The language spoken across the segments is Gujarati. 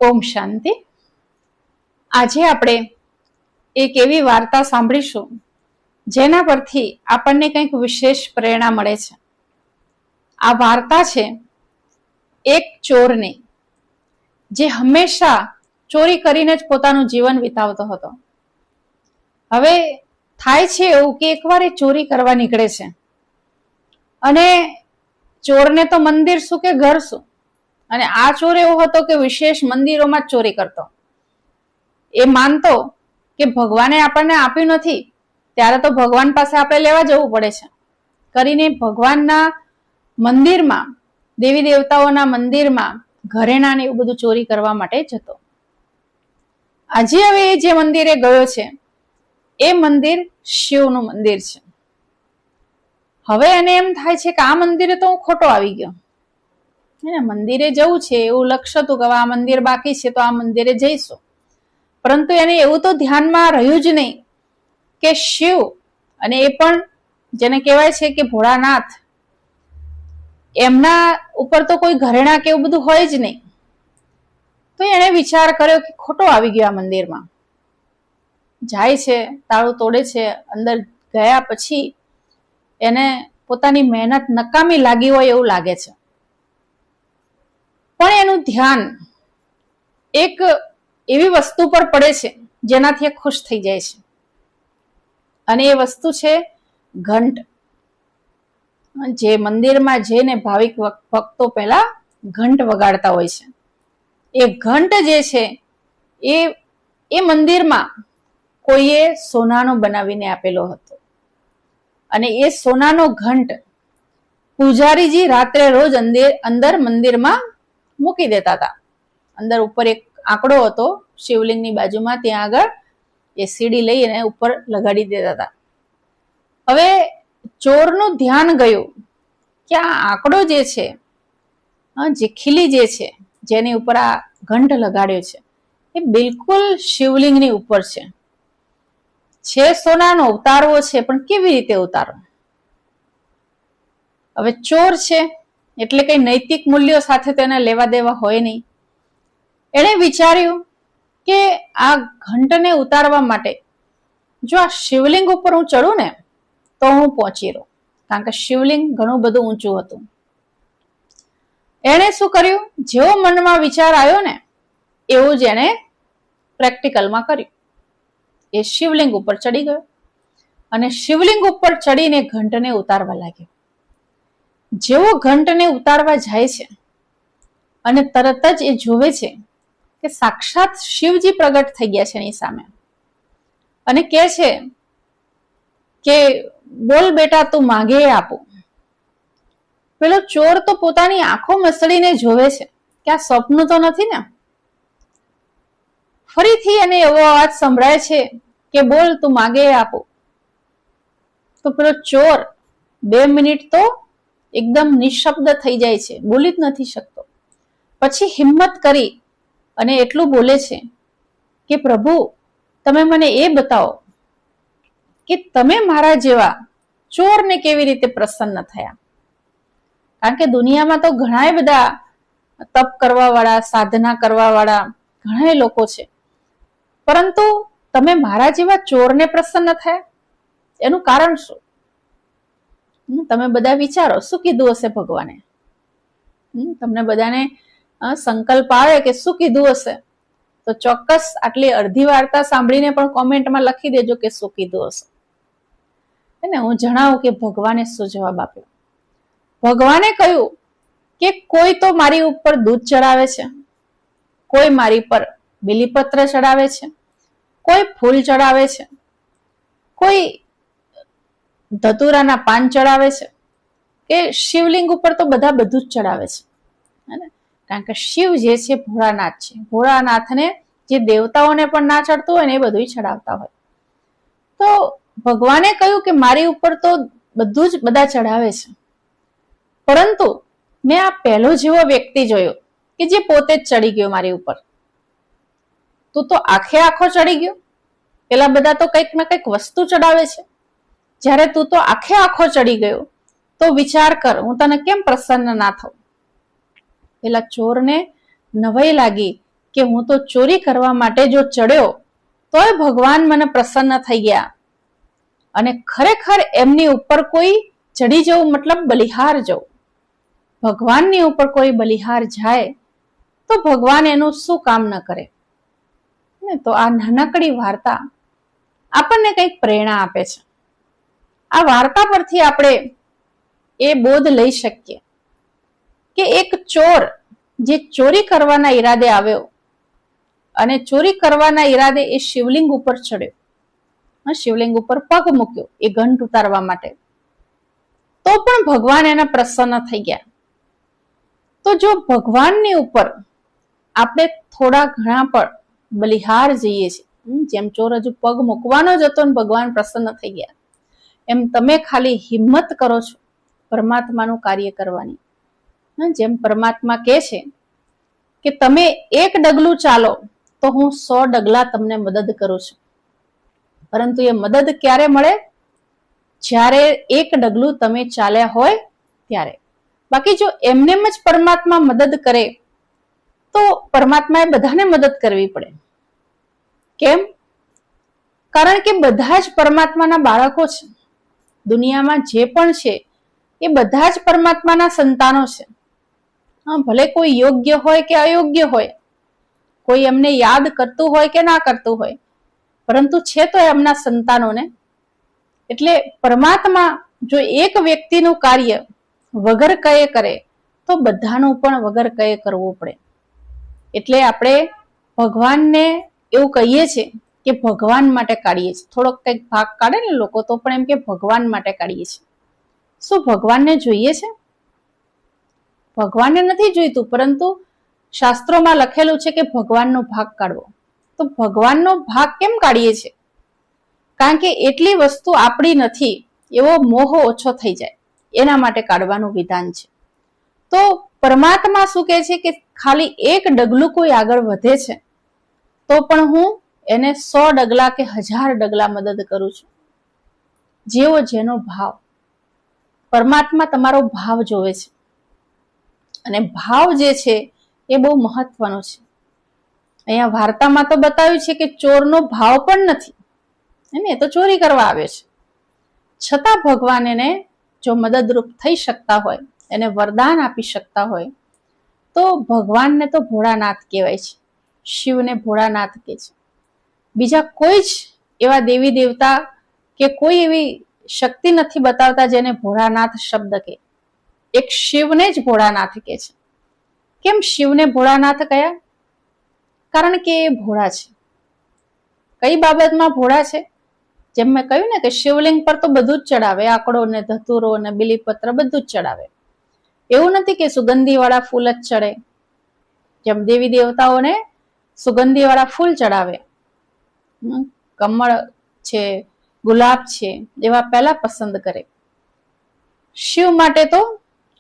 ઓમ શાંતિ. આજે આપણે એક એવી વાર્તા સાંભળીશું જેના પરથી આપણને કંઈક વિશેષ પ્રેરણા મળે છે. આ વાર્તા છે એક ચોરની, જે હંમેશા ચોરી કરીને જ પોતાનું જીવન વિતાવતો હતો. હવે થાય છે એવું કે એકવાર એ ચોરી કરવા નીકળે છે અને ચોરને તો મંદિર શું કે ઘર શું, અને આ ચોર એવો હતો કે વિશેષ મંદિરોમાં જ ચોરી કરતો. એ માનતો કે ભગવાને આપણને આપ્યું નથી ત્યારે તો ભગવાન પાસે આપણે લેવા જવું પડે છે કરીને ભગવાનના મંદિરમાં, દેવી દેવતાઓના મંદિરમાં ઘરેણાં ને એવું બધું ચોરી કરવા માટે જતો. આજે હવે એ જે મંદિરે ગયો છે એ મંદિર શિવનું મંદિર છે. હવે એને એમ થાય છે કે આ મંદિરે તો હું ખોટો આવી ગયો. મંદિરે જવું છે એવું લક્ષ્ય હતું કે આ મંદિર બાકી છે તો આ મંદિરે જઈશું, પરંતુ એને એવું તો ધ્યાનમાં રહ્યું જ નહીં કે શિવ, અને એ પણ જેને કહેવાય છે કે ભોળાનાથ, એમના ઉપર તો કોઈ ઘરેણા કે એવું બધું હોય જ નહીં. તો એને વિચાર કર્યો કે ખોટો આવી ગયો આ મંદિરમાં. જાય છે, તાળું તોડે છે. અંદર ગયા પછી એને પોતાની મહેનત નકામી લાગી હોય એવું લાગે છે, પણ એનું ધ્યાન એક એવી વસ્તુ પર પડે છે જેનાથી એ ખુશ થઈ જાય છે, અને એ વસ્તુ છે ઘંટ. જે મંદિરમાં જઈને ભાવિક ભક્તો પહેલા ઘંટ વગાડતા હોય છે. એ ઘંટ જે છે એ મંદિરમાં કોઈએ સોનાનો બનાવીને આપેલો હતો, અને એ સોનાનો ઘંટ પૂજારીજી રાત્રે રોજ અંદર મંદિરમાં મૂકી દેતા હતા. અંદર ઉપર એક આંકડો હતો શિવલિંગની બાજુમાં, ત્યાં આગળ એ સીડી લઈને ઉપર લગાડી દેતા હતા. હવે ચોરનું ધ્યાન ગયું કે આ આંકડો જે છે, જે ખીલી જે છે જેની ઉપર આ ઘંટ લગાડ્યો છે, એ બિલકુલ શિવલિંગની ઉપર છે સોનાનો, ઉતારવો છે પણ કેવી રીતે ઉતારવો? હવે ચોર છે એટલે કઈ નૈતિક મૂલ્યો સાથે તેને લેવા દેવા હોય નહીં. એણે વિચાર્યું કે આ ઘંટને ઉતારવા માટે જો આ શિવલિંગ ઉપર હું ચડું ને તો હું પહોંચી રહું, કારણ કે શિવલિંગ ઘણું બધું ઊંચું હતું. એણે શું કર્યું, જેવો મનમાં વિચાર આવ્યો ને એવું જ એણે પ્રેક્ટિકલમાં કર્યું. એ શિવલિંગ ઉપર ચડી ગયો અને શિવલિંગ ઉપર ચડીને ઘંટને ઉતારવા લાગ્યો. જેવો ઘંટને ઉતારવા જાય છે અને તરત જ એ જોવે છે કે સાક્ષાત શિવજી પ્રગટ થઈ ગયા છે એની સામે, અને કહે છે કે બોલ બેટા, તું માગે એ આપું. પેલો ચોર તો પોતાની આંખો મસળીને જોવે છે કે આ સ્વપ્ન તો નથી ને. ફરીથી એને એવો અવાજ સંભળાય છે કે બોલ, તું માગે એ આપું. તો પેલો ચોર 2 મિનિટ તો એકદમ નિશબ્દ થઈ જાય છે, બોલી જ નથી શકતો. પછી હિંમત કરી અને એટલું બોલે છે કે પ્રભુ, તમે મને એ બતાવો કે તમે મારા જેવા ચોરને કેવી રીતે પ્રસન્ન થયા. કારણ કે દુનિયામાં તો ઘણા બધા તપ કરવા વાળા, સાધના કરવા વાળા ઘણા લોકો છે, પરંતુ તમે મારા જેવા ચોરને પ્રસન્ન થયા, એનું કારણ શું? તમે બધા વિચારો, શું કીધું હશે ભગવાને? તમને બધાને સંકલ્પ આવે કે શું કીધું હશે, તો ચોક્કસ આટલી અડધી વાર્તા સાંભળીને પણ કોમેન્ટમાં લખી દેજો કે શું કીધું હશે. એને હું જણાવું કે ભગવાને શું જવાબ આપ્યો. ભગવાને કહ્યું કે કોઈ તો મારી ઉપર દૂધ ચડાવે છે, કોઈ મારી પર બીલીપત્ર ચડાવે છે, કોઈ ફૂલ ચડાવે છે, કોઈ ધતુરાના પાન ચડાવે છે, કે શિવલિંગ ઉપર તો બધા બધું જ ચડાવે છે. કારણ કે શિવ જે છે ભોળાનાથ છે. ભોળાનાથને જે દેવતાઓને પણ ના ચડતું હોય ને એ બધું ચડાવતા હોય. તો ભગવાને કહ્યું કે મારી ઉપર તો બધું જ બધા ચડાવે છે, પરંતુ મેં આ પહેલો જેવો વ્યક્તિ જોયો કે જે પોતે જ ચડી ગયો મારી ઉપર. તું તો આખે આખો ચડી ગયો. પેલા બધા તો કંઈક ના કંઈક વસ્તુ ચડાવે છે, જ્યારે તું તો આખે આખો ચડી ગયો, તો વિચાર કર હું તને કેમ પ્રસન્ન ના થઉં. પેલા ચોરને નવાઈ લાગી કે હું તો ચોરી કરવા માટે જો ચડ્યો તોય ભગવાન મને પ્રસન્ન થઈ ગયા, અને ખરેખર એમની ઉપર કોઈ ચડી જવું મતલબ બલિહાર જવું. ભગવાનની ઉપર કોઈ બલિહાર જાય તો ભગવાન એનું શું કામ ન કરે ને? તો આ નાનકડી વાર્તા આપણને કંઈક પ્રેરણા આપે છે. આ વાર્તા પરથી આપણે એ બોધ લઈ શકીએ કે એક ચોર જે ચોરી કરવાના ઈરાદે આવ્યો અને ચોરી કરવાના ઈરાદે એ શિવલિંગ ઉપર ચડ્યો, શિવલિંગ ઉપર પગ મૂક્યો એ ઘંટ ઉતારવા માટે, તો પણ ભગવાન એના પ્રસન્ન થઈ ગયા. તો જો ભગવાનની ઉપર આપણે થોડા ઘણા પણ બલિહાર જઈએ છીએ, જેમ ચોર હજુ પગ મૂકવાનો જ હતો ને ભગવાન પ્રસન્ન થઈ ગયા, એમ તમે ખાલી હિંમત કરો છો પરમાત્માનું કાર્ય કરવાની. જેમ પરમાત્મા કહે છે કે તમે એક ડગલું ચાલો તો હું 100 ડગલા તમને મદદ કરું છું. પરંતુ એ મદદ ક્યારે મળે? જ્યારે એક ડગલું તમે ચાલ્યા હોય ત્યારે. બાકી જો એમનેમ જ પરમાત્મા મદદ કરે તો પરમાત્માએ બધાને મદદ કરવી પડે. કેમ? કારણ કે બધા જ પરમાત્માના બાળકો છે. દુનિયામાં જે પણ છે એ બધા જ પરમાત્માના સંતાનો છે. ભલે કોઈ યોગ્ય હોય કે અયોગ્ય હોય, કોઈ એમને યાદ કરતું હોય કે ના કરતું હોય, પરંતુ છે તો એમના સંતાનોને. એટલે પરમાત્મા જો એક વ્યક્તિનું કાર્ય વગર કયે કરે તો બધાનું પણ વગર કયે કરવું પડે. એટલે આપણે ભગવાનને એવું કહીએ છીએ કે ભગવાન માટે કાઢીએ છીએ. થોડોક કંઈક ભાગ કાઢે ને લોકો તો પણ એમ કે ભગવાન માટે કાઢીએ છીએ. શું ભગવાનને જોઈએ છે? ભગવાનને નથી જોઈતું, પરંતુ શાસ્ત્રોમાં લખેલું છે કે ભગવાનનો ભાગ કાઢવો. તો ભગવાનનો ભાગ કેમ કાઢીએ છીએ? કારણ કે એટલી વસ્તુ આપણી નથી એવો મોહ ઓછો થઈ જાય, એના માટે કાઢવાનું વિધાન છે. તો પરમાત્મા શું કહે છે કે ખાલી એક ડગલું કોઈ આગળ વધે છે તો પણ હું એને 100 ડગલા કે 1000 ડગલા મદદ કરું છું. જેવો જેનો ભાવ. પરમાત્મા તમારો ભાવ જોવે છે, અને ભાવ જે છે એ બહુ મહત્વનો છે. અહીંયા વાર્તામાં તો બતાવ્યું છે કે ચોરનો ભાવ પણ નથી, એ તો ચોરી કરવા આવે છે, છતાં ભગવાન એને જો મદદરૂપ થઈ શકતા હોય, એને વરદાન આપી શકતા હોય, તો ભગવાનને તો ભોળાનાથ કહેવાય છે. શિવને ભોળાનાથ કહે છે. બીજા કોઈ જ એવા દેવી દેવતા કે કોઈ એવી શક્તિ નથી બતાવતા જેને ભોળાનાથ શબ્દ કહે. એક શિવને જ ભોળાનાથ કહે છે. કેમ શિવને ભોળાનાથ કયા? કારણ કે એ ભોળા છે. કઈ બાબતમાં ભોળા છે? જેમ મેં કહ્યું ને કે શિવલિંગ પર તો બધું જ ચડાવે, આકડો ને ધતુરો ને બિલીપત્ર બધું જ ચડાવે. એવું નથી કે સુગંધી વાળા ફૂલ જ ચડે. જેમ દેવી દેવતાઓને સુગંધી વાળા ફૂલ ચડાવે, કમળ છે, ગુલાબ છે, એવા પહેલા પસંદ કરે. શિવ માટે તો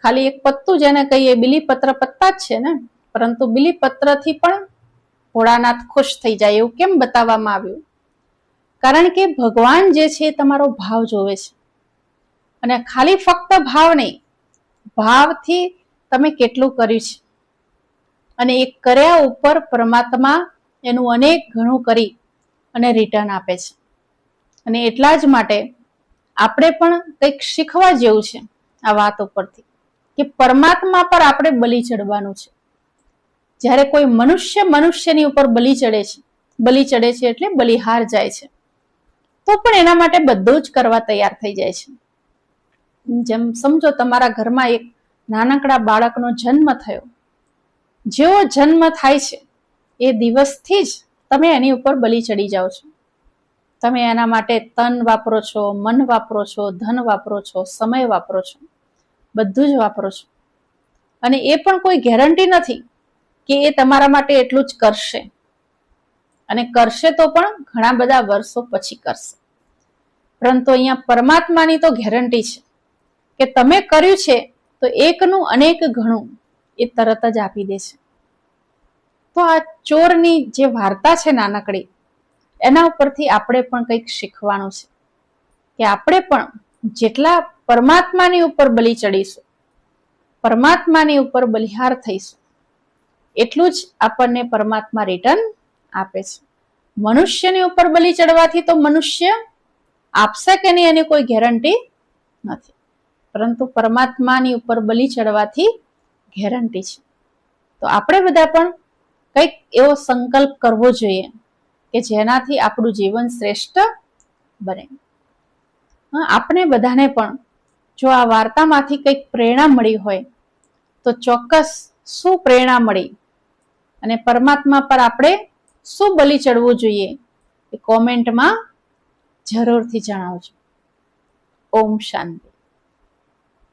ખાલી એક પત્તું જેને કહીએ બિલીપત્ર પત્તા જ છે ને, પરંતુ બિલીપત્રથી પણ ભોળાનાથ ખુશ થઈ જાય. એવું કેમ બતાવવામાં આવ્યું? કારણ કે ભગવાન જે છે તમારો ભાવ જોવે છે, અને ખાલી ફક્ત ભાવ નહીં, ભાવથી તમે કેટલું કર્યું છે, અને એ કર્યા ઉપર પરમાત્મા એનું અનેક ઘણું કરી અને રિટર્ન આપે છે. અને એટલા જ માટે આપણે પણ કંઈક શીખવા જેવું છે આ વાત ઉપરથી, કે પરમાત્મા પર આપણે બલિ ચડવાનું છે. જ્યારે કોઈ મનુષ્યની ઉપર બલિ ચડે છે એટલે બલિહાર જાય છે, તો પણ એના માટે બધું જ કરવા તૈયાર થઈ જાય છે. જેમ સમજો તમારા ઘરમાં એક નાનકડા બાળકનો જન્મ થયો, જેવો જન્મ થાય છે એ દિવસથી જ તમે એની ઉપર બલિ ચડી જાઓ છો. તમે એના માટે તન વાપરો છો, મન વાપરો છો, ધન વાપરો છો, સમય વાપરો છો, બધું જ વાપરો છો. અને એ પણ કોઈ ગેરંટી નથી કે એ તમારા માટે એટલું જ કરશે, અને કરશે તો પણ ઘણા બધા વર્ષો પછી કરશે. પરંતુ અહીંયા પરમાત્માની તો ગેરંટી છે કે તમે કર્યું છે તો એકનું અનેક ઘણું એ તરત જ આપી દે છે. તો આ ચોરની જે વાર્તા છે નાનકડી, એના ઉપરથી આપણે પણ કંઈક શીખવાનું છે કે આપણે પણ જેટલા પરમાત્માની ઉપર બલિ ચડીશું, પરમાત્માની ઉપર બલિહાર થઈશું, એટલું જ આપણને પરમાત્મા રિટર્ન આપે છે. મનુષ્યની ઉપર બલિ ચડવાથી તો મનુષ્ય આપશે કે નહીં એની કોઈ ગેરંટી નથી, પરંતુ પરમાત્માની ઉપર બલિ ચડવાથી ગેરંટી છે. તો આપણે બધા પણ કંઈક એવો સંકલ્પ કરવો જોઈએ કે જેનાથી આપણું જીવન શ્રેષ્ઠ બને. આપણે બધાને પણ જો આ વાર્તામાંથી કંઈક પ્રેરણા મળી હોય તો ચોક્કસ શું પ્રેરણા મળી અને પરમાત્મા પર આપણે શું બલિ ચડવું જોઈએ એ કોમેન્ટમાં જરૂરથી જણાવજો. ઓમ શાંતિ.